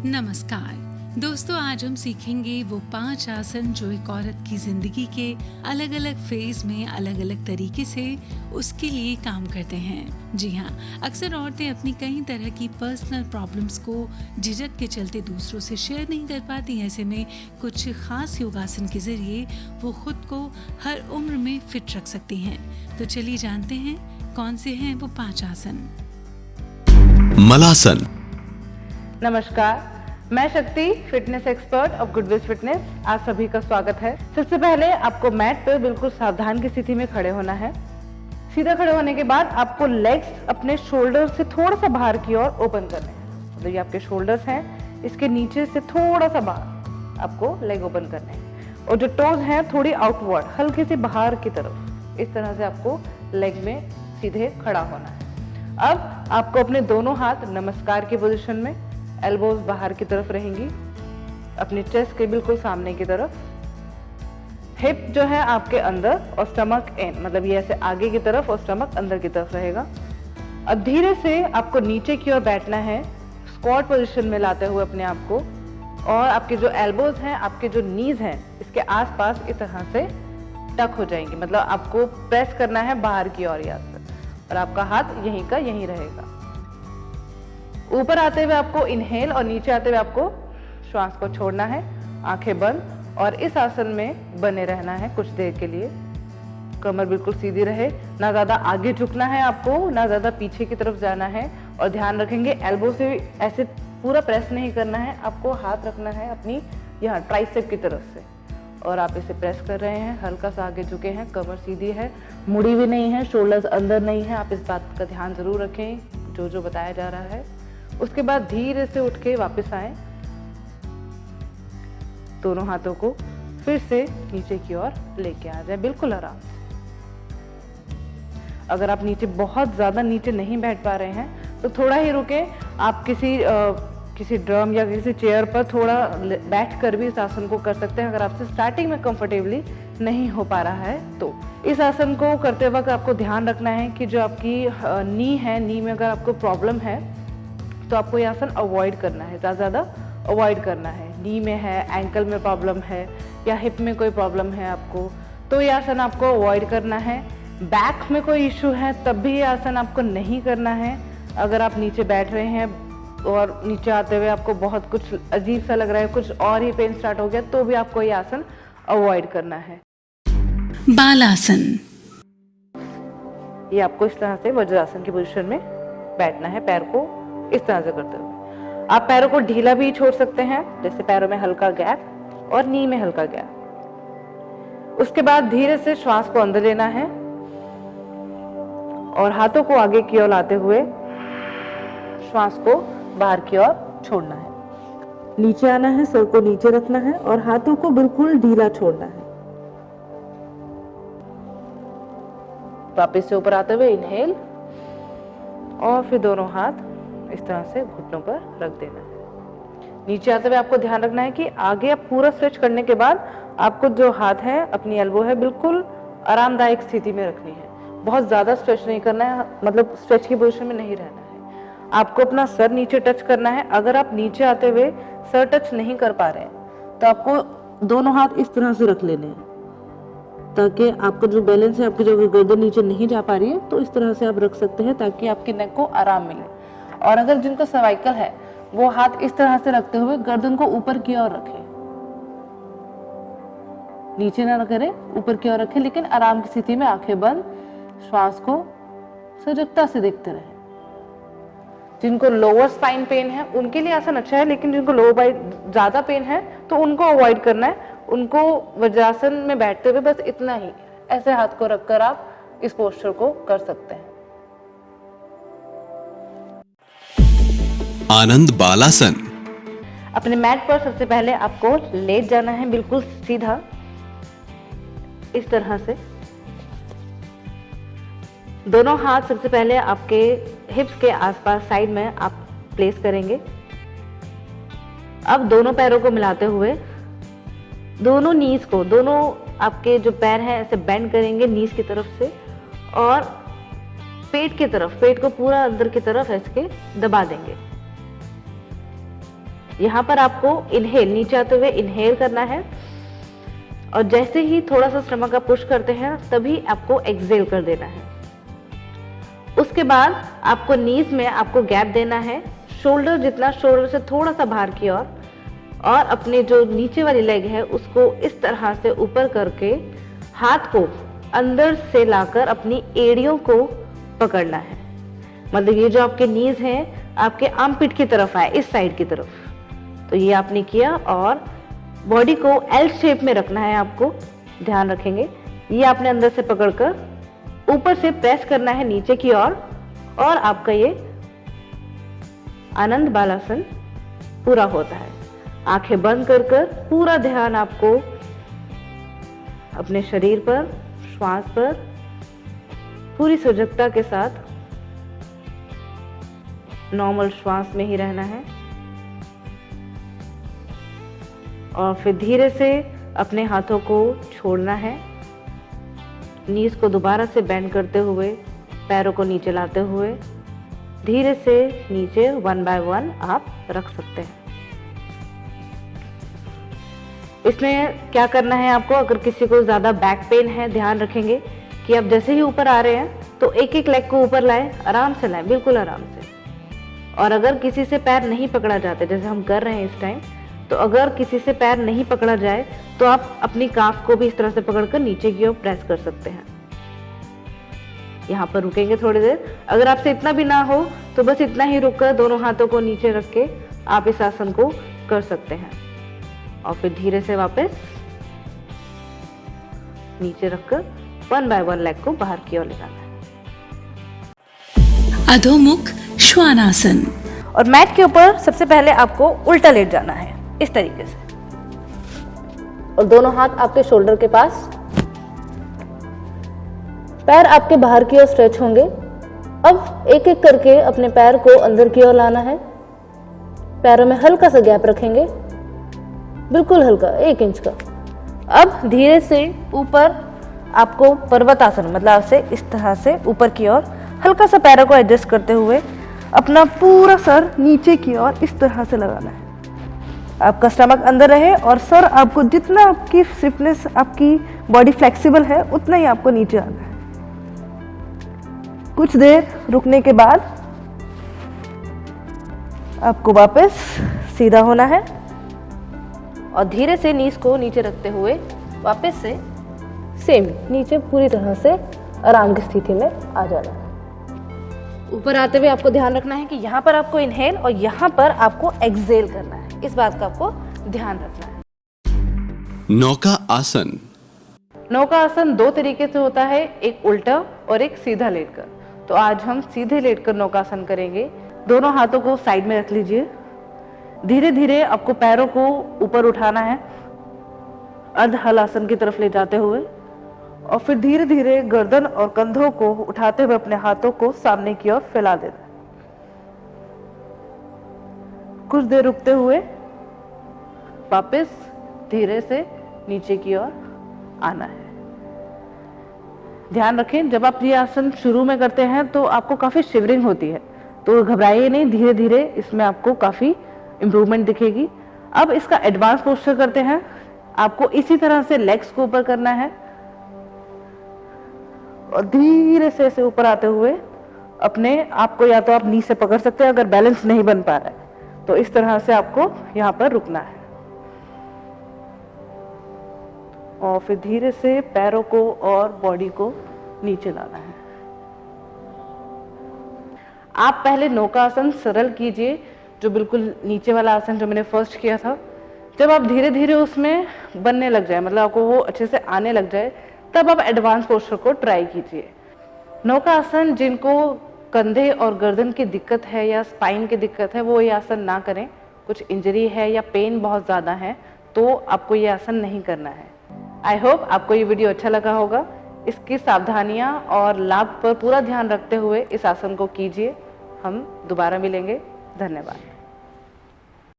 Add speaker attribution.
Speaker 1: नमस्कार दोस्तों, आज हम सीखेंगे वो 5 आसन जो एक औरत की जिंदगी के अलग अलग फेज में अलग अलग तरीके से उसके लिए काम करते हैं। जी हाँ, अक्सर औरतें अपनी कई तरह की पर्सनल प्रॉब्लम्स को झिझक के चलते दूसरों से शेयर नहीं कर पाती। ऐसे में कुछ खास योगासन के जरिए वो खुद को हर उम्र में फिट रख सकती हैं। तो चलिए जानते हैं कौन से हैं वो 5 आसन।
Speaker 2: मलासन।
Speaker 3: नमस्कार, मैं शक्ति, fitness expert of goodwill fitness. आप सभी का स्वागत है। सबसे पहले आपको मैट पर बिल्कुल सावधान की स्थिति में खड़े होना है। सीधा खड़े होने के बाद आपको लेग्स अपने शोल्डर से थोड़ा सा बाहर की ओर ओपन करने हैं। मतलब ये आपके शोल्डर्स हैं, इसके नीचे से थोड़ा सा बाहर आपको लेग ओपन करने हैं। और जो टोज हैं थोड़ी आउटवर्ड, हल्की सी बाहर की तरफ, इस तरह से आपको लेग में सीधे खड़ा होना है। अब आपको अपने दोनों हाथ नमस्कार की पोजीशन में, एल्बोज बाहर की तरफ रहेंगी, अपनी चेस्ट के बिल्कुल सामने की तरफ। हिप जो है आपके अंदर और स्टमक इन, मतलब ये ऐसे आगे की तरफ और स्टमक अंदर की तरफ रहेगा। अब धीरे से आपको नीचे की ओर बैठना है, स्क्वाट पोजीशन में लाते हुए अपने आप को, और आपके जो एल्बोज हैं, आपके जो नीज हैं, इसके आसपास इस तरह से टक हो जाएंगे। मतलब आपको प्रेस करना है बाहर की ओर याद से, और आपका हाथ यहीं का यहीं रहेगा। ऊपर आते हुए आपको इनहेल और नीचे आते हुए आपको श्वास को छोड़ना है, आंखें बंद, और इस आसन में बने रहना है कुछ देर के लिए। कमर बिल्कुल सीधी रहे, ना ज्यादा आगे झुकना है आपको, ना ज्यादा पीछे की तरफ जाना है। और ध्यान रखेंगे एल्बो से ऐसे पूरा प्रेस नहीं करना है, आपको हाथ रखना है अपनी यहाँ ट्राइसेप की तरफ से, और आप इसे प्रेस कर रहे हैं। हल्का सा आगे झुके हैं, कमर सीधी है, मुड़ी भी नहीं है, शोल्डर्स अंदर नहीं है। आप इस बात का ध्यान जरूर रखें जो बताया जा रहा है। उसके बाद धीरे से उठ के वापस आए, दोनों हाथों को फिर से नीचे की ओर लेके आ जाए, बिल्कुल आराम से। अगर आप नीचे बहुत ज्यादा नीचे नहीं बैठ पा रहे हैं तो थोड़ा ही रुके। आप किसी ड्रम या किसी चेयर पर थोड़ा बैठ कर भी इस आसन को कर सकते हैं, अगर आपसे स्टार्टिंग में कंफर्टेबली नहीं हो पा रहा है तो। इस आसन को करते वक्त आपको ध्यान रखना है कि जो आपकी नी है, नी में अगर आपको प्रॉब्लम है तो आपको ये आसन अवॉइड करना है, ज़्यादा अवॉइड करना है। नी में है, एंकल में प्रॉब्लम है, या हिप में कोई प्रॉब्लम है आपको, तो ये आसन आपको अवॉइड करना है। बैक में कोई इशू है तब भी ये आसन आपको नहीं करना है। अगर आप नीचे बैठ रहे हैं और नीचे आते हुए आपको बहुत कुछ अजीब सा लग रहा है, कुछ और ही पेन स्टार्ट हो गया, तो भी आपको ये आसन अवॉइड करना है।
Speaker 1: बालासन।
Speaker 3: ये आपको इस तरह से वज्रासन की पोजीशन में बैठना है, पैर को इस तरह से करते हुए। आप पैरों को ढीला भी छोड़ सकते हैं, जैसे पैरों में हल्का गैप और नी में हल्का गैप। उसके बाद धीरे से श्वास को अंदर लेना है और हाथों को आगे की ओर लाते हुए श्वास को बाहर की ओर छोड़ना है। नीचे आना है, सर को नीचे रखना है और हाथों को बिल्कुल ढीला छोड़ना है। वापस से ऊपर आते हुए इनहेल, और फिर दोनों हाथ इस तरह से घुटनों पर रख देना है। नीचे आते हुए आपको ध्यान रखना है कि आगे आप पूरा स्ट्रेच करने के बाद आपको जो हाथ है, अपनी एल्बो है, बिल्कुल आरामदायक स्थिति में रखनी है। बहुत ज्यादा स्ट्रेच नहीं करना है, मतलब स्ट्रेच की पोजीशन में नहीं रहना है। आपको अपना सर नीचे टच करना है। अगर आप नीचे आते हुए सर टच नहीं कर पा रहे हैं तो आपको दोनों हाथ इस तरह से रख लेने हैं, ताकि आपका जो बैलेंस है, आपकी जो गर्दन नीचे नहीं जा पा रही है, तो इस तरह से आप रख सकते हैं ताकि आपकी नेक को आराम मिले। और अगर जिनको सर्वाइकल है वो हाथ इस तरह से रखते हुए गर्दन को ऊपर की ओर रखें, नीचे ना करें, ऊपर की ओर रखें, लेकिन आराम की स्थिति में आंखें बंद, श्वास को सजगता से देखते रहें। जिनको लोअर स्पाइन पेन है उनके लिए आसन अच्छा है, लेकिन जिनको लोअर बाइक ज्यादा पेन है तो उनको अवॉइड करना है। उनको वज्रासन में बैठते हुए बस इतना ही, ऐसे हाथ को रखकर आप इस पोस्चर को कर सकते हैं।
Speaker 2: आनंद बालासन।
Speaker 3: अपने मैट पर सबसे पहले आपको लेट जाना है, बिल्कुल सीधा इस तरह से। दोनों हाथ सबसे पहले आपके हिप्स के आसपास साइड में आप प्लेस करेंगे। अब दोनों पैरों को मिलाते हुए दोनों नीज को, दोनों आपके जो पैर हैं ऐसे बेंड करेंगे नीज की तरफ से, और पेट की तरफ, पेट को पूरा अंदर की तरफ ऐसे दबा देंगे। यहाँ पर आपको इनहेल, नीचे आते हुए इनहेल करना है और जैसे ही थोड़ा सा स्टमक का पुश करते हैं तभी आपको एक्सहेल कर देना है। उसके बाद आपको नीज में आपको गैप देना है, शोल्डर जितना, शोल्डर से थोड़ा सा बाहर की ओर, और अपने जो नीचे वाली लेग है उसको इस तरह से ऊपर करके हाथ को अंदर से लाकर अपनी एड़ियों को पकड़ना है। मतलब ये जो आपके नीज हैं आपके आर्मपिट की तरफ आए, इस साइड की तरफ। तो ये आपने किया और बॉडी को एल शेप में रखना है, आपको ध्यान रखेंगे। ये आपने अंदर से पकड़कर ऊपर से प्रेस करना है नीचे की ओर और आपका ये आनंद बालासन पूरा होता है। आंखें बंद कर पूरा ध्यान आपको अपने शरीर पर, श्वास पर पूरी सजगता के साथ नॉर्मल श्वास में ही रहना है और फिर धीरे से अपने हाथों को छोड़ना है। नीज को दोबारा से बेंड करते हुए, पैरों को नीचे लाते हुए धीरे से नीचे 1 बाय 1 आप रख सकते हैं। इसमें क्या करना है आपको, अगर किसी को ज़्यादा बैक पेन है, ध्यान रखेंगे कि आप जैसे ही ऊपर आ रहे हैं तो एक एक लेग को ऊपर लाएं, आराम से लाएं, बिल्कुल आराम से। और अगर किसी से पैर नहीं पकड़ा जाते, जैसे हम कर रहे हैं इस टाइम, तो अगर किसी से पैर नहीं पकड़ा जाए तो आप अपनी काफ को भी इस तरह से पकड़कर नीचे की ओर प्रेस कर सकते हैं। यहाँ पर रुकेंगे थोड़ी देर। अगर आपसे इतना भी ना हो तो बस इतना ही रुककर दोनों हाथों को नीचे रख के आप इस आसन को कर सकते हैं और फिर धीरे से वापस नीचे रखकर 1 बाय 1 लेग को बाहर की ओर ले जाना है।
Speaker 1: अधोमुख श्वानासन।
Speaker 3: और मैट के ऊपर सबसे पहले आपको उल्टा लेट जाना है इस तरीके से और दोनों हाथ आपके शोल्डर के पास, पैर आपके बाहर की ओर स्ट्रेच होंगे। अब एक एक करके अपने पैर को अंदर की ओर लाना है। पैरों में हल्का सा गैप रखेंगे, बिल्कुल हल्का, 1 इंच का। अब धीरे से ऊपर आपको पर्वतासन, मतलब आपसे इस तरह से ऊपर की ओर हल्का सा पैरों को एडजस्ट करते हुए अपना पूरा सर नीचे की ओर इस तरह से लगाना है। आपका स्टमक अंदर रहे और सर आपको, जितना आपकी स्टिफनेस, आपकी बॉडी फ्लेक्सिबल है, उतना ही आपको नीचे आना है। कुछ देर रुकने के बाद आपको वापस सीधा होना है और धीरे से नीज को नीचे रखते हुए वापस से सेम नीचे पूरी तरह से आराम की स्थिति में आ जाना है। ऊपर आते हुए आपको ध्यान रखना है कि यहाँ पर आपको इनहेल और यहाँ पर आपको एक्सहेल करना है। इस बात का आपको ध्यान रखना है।
Speaker 2: नौका आसन।
Speaker 3: नौका आसन 2 तरीके से होता है, एक उल्टा और एक सीधा लेटकर। तो आज हम सीधे लेटकर नौकासन करेंगे। दोनों हाथों को साइड में रख लीजिए। धीरे धीरे आपको पैरों को ऊपर उठाना है, अर्ध हलासन की तरफ ले जाते हुए, और फिर धीरे धीरे गर्दन और कंधों को उठाते हुए अपने हाथों को सामने की ओर फैला देना। कुछ देर रुकते हुए वापस धीरे से नीचे की ओर आना है। ध्यान रखें, जब आप ये आसन शुरू में करते हैं तो आपको काफी शिवरिंग होती है, तो घबराइए नहीं, धीरे धीरे इसमें आपको काफी इंप्रूवमेंट दिखेगी। अब इसका एडवांस पोस्चर करते हैं। आपको इसी तरह से लेग्स को ऊपर करना है और धीरे से ऐसे ऊपर आते हुए अपने आप को, या तो आप नी से पकड़ सकते हैं अगर बैलेंस नहीं बन पा रहा है, तो इस तरह से आपको यहाँ पर रुकना है और फिर धीरे से पैरों को और बॉडी को नीचे लाना है। आप पहले नौका आसन सरल कीजिए, जो बिल्कुल नीचे वाला आसन जो मैंने फर्स्ट किया था। जब आप धीरे धीरे उसमें बनने लग जाए, मतलब आपको वो अच्छे से आने लग जाए, तब आप एडवांस पोस्चर को ट्राई कीजिए। नौका आसन जिनको कंधे और गर्दन की दिक्कत है या स्पाइन की दिक्कत है, वो ये आसन ना करें। कुछ इंजरी है या पेन बहुत ज़्यादा है तो आपको ये आसन नहीं करना है। आई होप आपको ये वीडियो अच्छा लगा होगा। इसकी सावधानियां और लाभ पर पूरा ध्यान रखते हुए इस आसन को कीजिए। हम दोबारा मिलेंगे। धन्यवाद।